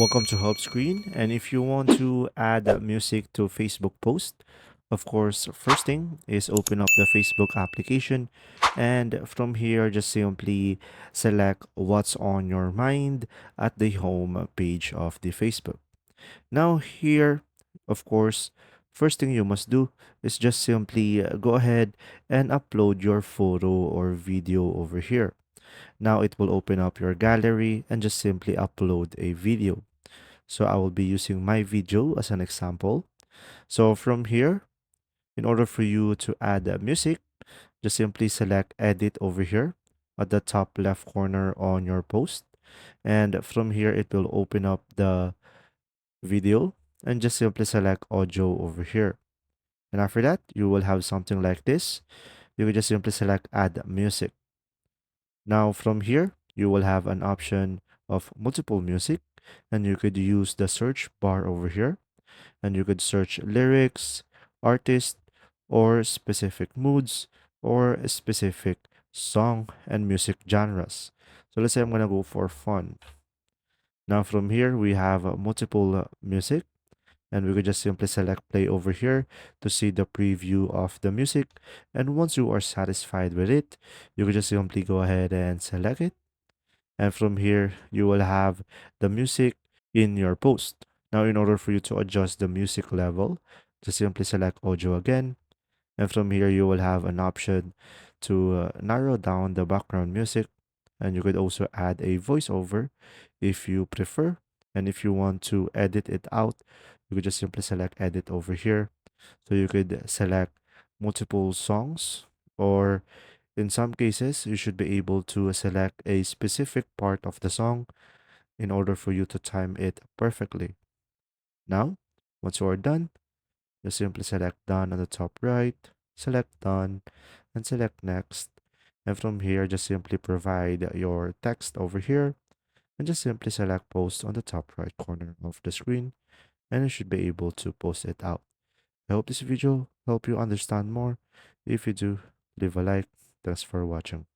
Welcome to Help Screen. And if you want to add music to Facebook post, of course, first thing is open up the Facebook application. And from here, just simply select what's on your mind at the home page of the Facebook. Now, here, of course, first thing you must do is just simply go ahead and upload your photo or video over here. Now it will open up your gallery and just simply upload a video. So I will be using my video as an example. So from here, in order for you to add music, just simply select edit over here at the top left corner on your post. And from here, it will open up the video and just simply select audio over here. And after that, you will have something like this. You can just simply select add music. Now from here, you will have an option of multiple music and you could use the search bar over here and you could search lyrics, artist, or specific moods or a specific song and music genres. So let's say I'm gonna go for fun. Now from here we have multiple music and we could just simply select play over here to see the preview of the music. And once you are satisfied with it, you could just simply go ahead and select it. And from here, you will have the music in your post. Now, in order for you to adjust the music level, just simply select audio again. And from here, you will have an option to narrow down the background music. And you could also add a voiceover if you prefer. And if you want to edit it out, you could just simply select edit over here. So you could select multiple songs, or in some cases, you should be able to select a specific part of the song in order for you to time it perfectly. Now, once you are done, you simply select done on the top right, select done, and select next. And from here, just simply provide your text over here and just simply select post on the top right corner of the screen, and you should be able to post it out. I hope this video helped you understand more. If you do, leave a like. Thanks for watching.